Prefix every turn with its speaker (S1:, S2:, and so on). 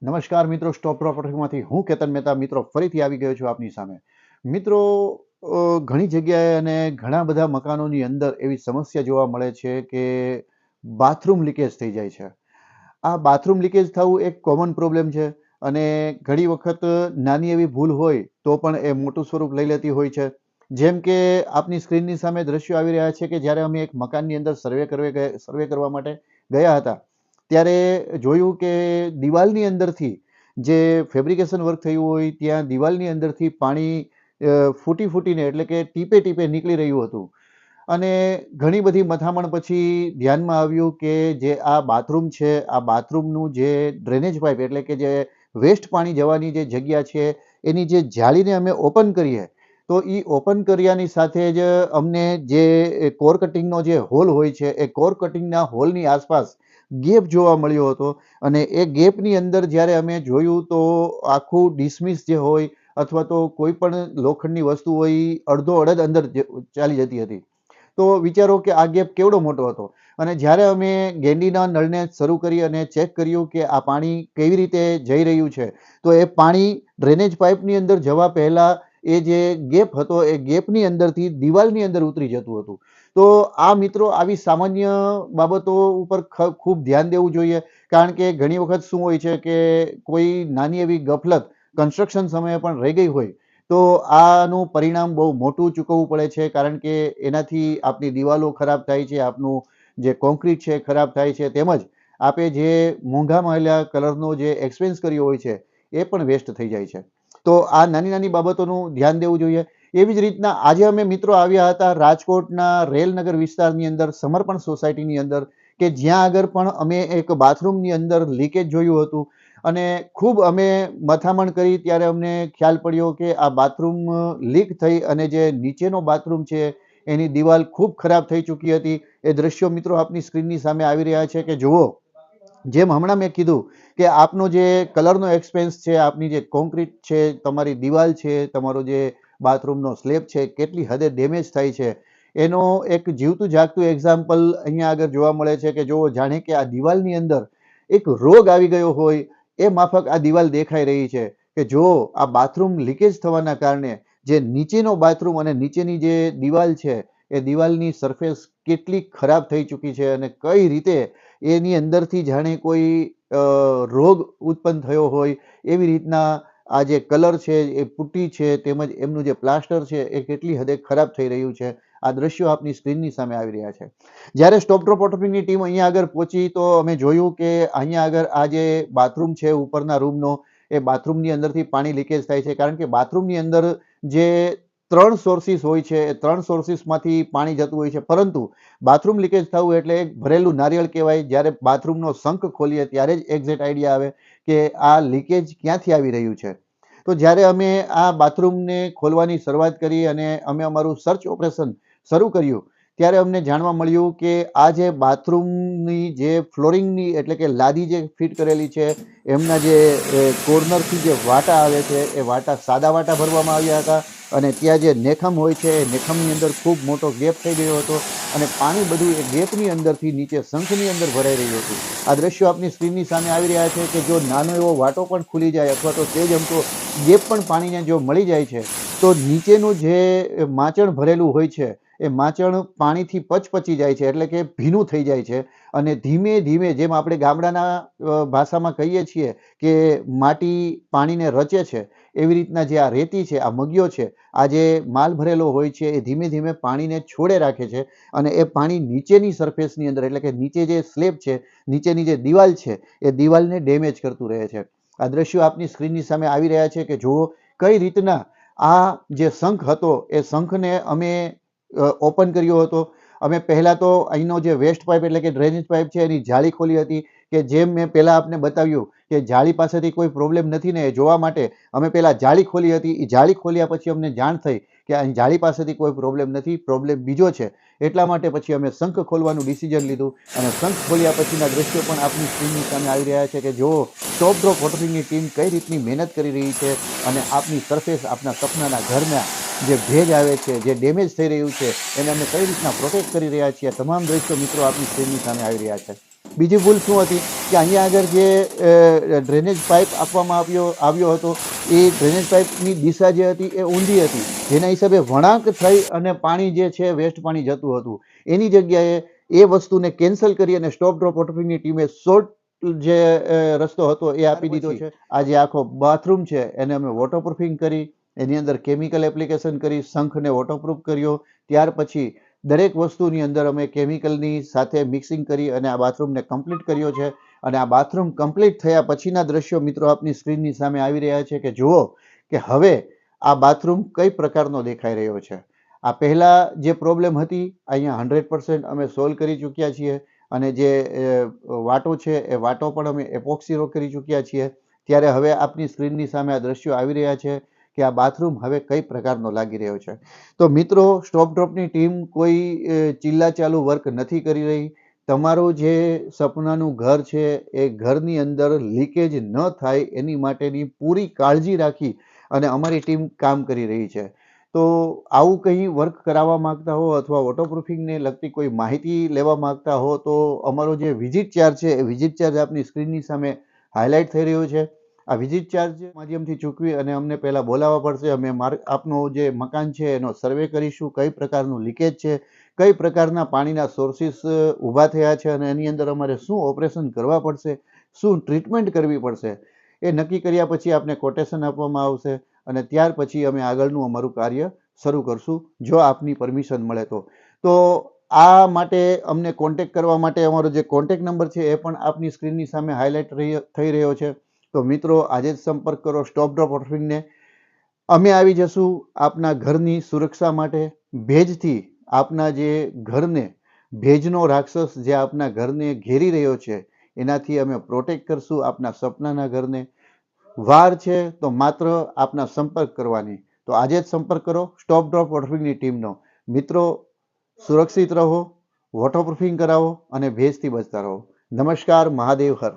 S1: નમસ્કાર મિત્રો, સ્ટોપ પ્રોપર્ટીમાંથી હું કેતન મહેતા મિત્રો ફરીથી આવી ગયો છું આપની સામે. મિત્રો, ઘણી જગ્યાએ અને ઘણા બધા મકાનોની અંદર એવી સમસ્યા જોવા મળે છે કે બાથરૂમ લીકેજ થઈ જાય છે. આ બાથરૂમ લીકેજ થવું એક કોમન પ્રોબ્લેમ છે અને ઘણી વખત નાની એવી ભૂલ હોય તો પણ એ મોટું સ્વરૂપ લઈ લેતી હોય છે. જેમ કે આપની સ્ક્રીનની સામે દ્રશ્યો આવી રહ્યા છે કે જ્યારે અમે એક મકાનની અંદર સર્વે કરવા માટે ગયા હતા ત્યારે જોયું કે દિવાલની અંદરથી જે ફેબ્રિકેશન વર્ક થયું હોય ત્યાં દિવાલની અંદરથી પાણી ફૂટીને એટલે કે ટીપે ટીપે નીકળી રહ્યું હતું. અને ઘણી બધી મથામણ પછી ધ્યાનમાં આવ્યું કે જે આ બાથરૂમ છે, આ બાથરૂમનું જે ડ્રેનેજ પાઇપ એટલે કે જે વેસ્ટ પાણી જવાની જે જગ્યા છે એની જે જાળીને અમે ઓપન કરીએ તો એ ઓપન કર્યાની સાથે જ અમને જે કોર કટિંગનો જે હોલ હોય છે એ કોર કટિંગના હોલની આસપાસ ગેપ જોવા મળ્યો હતો. અને એ ગેપની અંદર જ્યારે અમે જોયું તો આખું ડિસમિસ જે હોય અથવા તો કોઈ પણ લોખંડની વસ્તુ હોય એ અડધો અડધ અંદર ચાલી જતી હતી. તો વિચારો કે આ ગેપ કેવડો મોટો હતો. અને જ્યારે અમે ગેંડીના નળને શરૂ કરી અને ચેક કર્યું કે આ પાણી કેવી રીતે જઈ રહ્યું છે તો એ પાણી ડ્રેનેજ પાઇપની અંદર જવા પહેલાં એ જે ગેપ હતો એ ગેપની અંદરથી દિવાલની અંદર ઉતરી જતું હતું. તો આ મિત્રો આવી સામાન્ય બાબતો ઉપર ખૂબ ધ્યાન દેવું જોઈએ. કારણ કે ઘણી વખત શું હોય છે કે કોઈ નાની એવી ગફલત કન્સ્ટ્રક્શન સમયે પણ રહી ગઈ હોય તો આનું પરિણામ બહુ મોટું ચૂકવવું પડે છે. કારણ કે એનાથી આપની દિવાલો ખરાબ થાય છે, આપનું જે કોન્ક્રીટ છે ખરાબ થાય છે, તેમજ આપે જે મોંઘા માલ્યા કલરનો જે એક્સપેન્સ કર્યો હોય છે એ પણ વેસ્ટ થઈ જાય છે. તો આ નાની નાની બાબતોનું ધ્યાન દેવું જોઈએ. એવી જ રીતના આજે અમે મિત્રો આવ્યા હતા રાજકોટના રેલનગર વિસ્તારની અંદર સમર્પણ સોસાયટીની અંદર કે જ્યાં આગળ પણ અમે એક બાથરૂમની અંદર લીકેજ જોયું હતું. અને ખૂબ અમે મથામણ કરી ત્યારે અમને ખ્યાલ પડ્યો કે આ બાથરૂમ લીક થઈ અને જે નીચેનો બાથરૂમ છે એની દિવાલ ખૂબ ખરાબ થઈ ચૂકી હતી. એ દ્રશ્યો મિત્રો આપની સ્ક્રીનની સામે આવી રહ્યા છે કે જુઓ, જેમ હમણાં મેં કીધું કે આપનો જે કલરનો એક્સપેન્સ છે, આપની જે કોન્ક્રીટ છે, તમારી દિવાલ છે, તમારો જે બાથરૂમનો સ્લેબ છે કેટલી હદે ડેમેજ થાય છે એનો એક જીવતું જાગતું એક્ઝામ્પલ અહીંયા આગળ જોવા મળે છે કે જો જાણે કે આ દિવાલની અંદર એક રોગ આવી ગયો હોય એ માફક આ દિવાલ દેખાઈ રહી છે કે જો આ બાથરૂમ લીકેજ થવાના કારણે જે નીચેનો બાથરૂમ અને નીચેની જે દિવાલ છે એ દિવાલની સરફેસ કેટલી ખરાબ થઈ ચૂકી છે અને કઈ રીતે એની અંદરથી જાણે કોઈ રોગ ઉત્પન્ન થયો હોય એવી રીતના આ જે કલર છે એ પુટ્ટી છે તેમજ એમનું જે પ્લાસ્ટર છે એ કેટલી હદે ખરાબ થઈ રહ્યું છે. આ દ્રશ્યો આપની સ્ક્રીનની સામે આવી રહ્યા છે. જ્યારે સ્ટોપ ડ્રોપ વોટરપ્રૂફિંગની ટીમ અહીંયા આગળ પહોંચી તો અમે જોયું કે અહીંયા આગળ આ જે બાથરૂમ છે ઉપરના રૂમનો એ બાથરૂમની અંદરથી પાણી લીકેજ થાય છે. કારણ કે બાથરૂમની અંદર જે 3 સોર્સિસ હોય છે એ 3 સોર્સિસમાંથી પાણી જતું હોય છે, પરંતુ બાથરૂમ લીકેજ થવું એટલે એક ભરેલું નારિયેળ કહેવાય. જ્યારે બાથરૂમનો સંક ખોલીએ ત્યારે જ એક્ઝેક્ટ આઈડિયા આવે કે આ લીકેજ ક્યાંથી આવી રહ્યું છે. તો જ્યારે અમે આ બાથરૂમને ખોલવાની શરૂઆત કરી અને અમે અમારું સર્ચ ઓપરેશન શરૂ કર્યું ત્યારે અમને જાણવા મળ્યું કે આ જે બાથરૂમની જે ફ્લોરિંગની એટલે કે લાદી જે ફિટ કરેલી છે એમના જે કોર્નરથી જે વાટા આવે છે એ વાટા સાદા વાટા ભરવામાં આવ્યા હતા અને ત્યાં જે નેખમ હોય છે એ નેખમની અંદર ખૂબ મોટો ગેપ થઈ ગયો હતો અને પાણી બધું એ ગેપની અંદરથી નીચે શંખની અંદર ભરાઈ રહ્યું હતું. આ દ્રશ્યો આપની સ્ક્રીનની સામે આવી રહ્યા છે કે જો નાનો એવો વાટો પણ ખુલી જાય અથવા તો તે જ અમતો ગેપ પણ પાણીને જો મળી જાય છે તો નીચેનું જે માચણ ભરેલું હોય છે એ માચણ પાણીથી પચપચી જાય છે એટલે કે ભીનું થઈ જાય છે. અને ધીમે ધીમે જેમ આપણે ગામડાના ભાષામાં કહીએ છીએ કે માટી પાણીને રચે છે એવી રીતના જે આ રેતી છે, આ મગિયો છે, આ જે માલ ભરેલો હોય છે એ ધીમે ધીમે પાણીને છોડે રાખે છે અને એ પાણી નીચેની સરફેસની અંદર એટલે કે નીચે જે સ્લેબ છે, નીચેની જે દિવાલ છે એ દિવાલને ડેમેજ કરતું રહે છે. આ દ્રશ્યો આપની સ્ક્રીનની સામે આવી રહ્યા છે કે જુઓ કઈ રીતના આ જે શંખ હતો એ શંખને અમે ઓપન કર્યો હતો. અમે પહેલાં તો અહીંનો જે વેસ્ટ પાઇપ એટલે કે ડ્રેનેજ પાઇપ છે એની જાળી ખોલી હતી કે જેમ મેં પહેલાં આપને બતાવ્યું કે જાળી પાસેથી કોઈ પ્રોબ્લેમ નથી ને એ જોવા માટે અમે પહેલાં જાળી ખોલી હતી. એ જાળી ખોલ્યા પછી અમને જાણ થઈ કે અહીં જાળી પાસેથી કોઈ પ્રોબ્લેમ નથી, પ્રોબ્લેમ બીજો છે. એટલા માટે પછી અમે શંખ ખોલવાનું ડિસિઝન લીધું અને શંખ ખોલ્યા પછીના દ્રશ્યો પણ આપની સ્ક્રીનની સામે આવી રહ્યા છે કે જો સ્ટોપ ડ્રોપ વોટરપ્રૂફિંગની ટીમ કઈ રીતની મહેનત કરી રહી છે અને આપની સરફેસ આપના સપનાના ઘરના જે ભેજ આવે છે, જે ડેમેજ થઈ રહ્યું છે એને અમે કઈ રીતના પ્રોટેક્ટ કરી રહ્યા છીએ. તમામ દ્રશ્યો મિત્રો આપની સ્ક્રીનની સામે આવી રહ્યા છે. બીજી ભૂલ શું હતી કે અહીંયા આગળ જે ડ્રેનેજ પાઇપ આપવામાં આવ્યો હતો એ ડ્રેનેજ પાઇપની દિશા જે હતી એ ઊંધી હતી, જેના હિસાબે વળાંક થઈ અને પાણી જે છે વેસ્ટ પાણી જતું હતું. એની જગ્યાએ એ વસ્તુને કેન્સલ કરી અને સ્ટોપ ડ્રોપ વોટરપ્રૂફિંગની ટીમે શોર્ટ જે રસ્તો હતો એ આપી દીધો છે. આ જે આખો બાથરૂમ છે એને અમે વોટરપ્રૂફિંગ કરી, એની અંદર કેમિકલ એપ્લિકેશન કરી, શંખને વોટરપ્રૂફ કર્યો. ત્યાર પછી દરેક વસ્તુની અંદર અમે કેમિકલની સાથે મિક્સિંગ કરી અને આ બાથરૂમને કમ્પ્લીટ કર્યો છે. અને આ બાથરૂમ કમ્પ્લીટ થયા પછીના દ્રશ્યો મિત્રો આપની સ્ક્રીનની સામે આવી રહ્યા છે કે જુઓ કે હવે આ બાથરૂમ કઈ પ્રકારનો દેખાઈ રહ્યો છે. આ પહેલા જે પ્રોબ્લેમ હતી અહીંયા 100% અમે સોલ્વ કરી ચૂક્યા છીએ. અને જે વાટો છે એ વાટો પણ અમે એપોક્સી કરી ચૂક્યા છીએ. ત્યારે હવે આપની સ્ક્રીનની સામે આ દ્રશ્યો આવી રહ્યા છે કે આ બાથરૂમ હવે કઈ પ્રકારનો લાગી રહ્યો છે. તો મિત્રો, સ્ટોપ ડ્રોપની ટીમ કોઈ ચિલ્લા ચાલુ વર્ક નથી કરી રહી. તમારું જે સપનાનું ઘર છે એ ઘરની અંદર લીકેજ ન થાય એની માટેની પૂરી કાળજી રાખી અને અમારી ટીમ કામ કરી રહી છે. તો આવું કંઈ વર્ક કરાવવા માંગતા હો અથવા વોટરપ્રૂફિંગને લગતી કોઈ માહિતી લેવા માંગતા હો તો અમારો જે વિઝિટ ચાર્જ છે એ વિઝિટ ચાર્જ આપની સ્ક્રીનની સામે હાઇલાઇટ થઈ રહ્યો છે. આ વિઝિટ ચાર્જ માધ્યમથી ચૂકવી અને અમને પહેલાં બોલાવવા પડશે. અમે આપનું જે મકાન છે એનો સર્વે કરીશું, કઈ પ્રકારનું લીકેજ છે, કઈ પ્રકારના પાણીના સોર્સિસ ઊભા થયા છે અને એની અંદર અમારે શું ઓપરેશન કરવા પડશે, શું ટ્રીટમેન્ટ કરવી પડશે, એ નક્કી કર્યા પછી આપને કોટેશન આપવામાં આવશે અને ત્યાર પછી અમે આગળનું અમારું કાર્ય શરૂ કરશું જો આપની પરમિશન મળે તો. તો આ માટે અમને કોન્ટેક કરવા માટે અમારો જે કોન્ટેક નંબર છે એ પણ આપની સ્ક્રીનની સામે હાઇલાઇટ થઈ રહ્યો છે. તો મિત્રો, આજે જ સંપર્ક કરો સ્ટોપ ડ્રોપ વોટરપ્રૂફિંગને. અમે આવી જશું આપના ઘરની સુરક્ષા માટે. ભેજથી આપના જે ઘરને, ભેજનો રાક્ષસ જે આપના ઘરને ઘેરી રહ્યો છે એનાથી અમે પ્રોટેક્ટ કરશું આપના સપનાના ઘરને. વાર છે તો માત્ર આપના સંપર્ક કરવાની. તો આજે જ સંપર્ક કરો સ્ટોપ ડ્રોપ વોટરપ્રૂફિંગની ટીમનો. મિત્રો, સુરક્ષિત રહો, વોટરપ્રૂફિંગ કરાવો અને ભેજથી બચતા રહો. નમસ્કાર, મહાદેવ હર.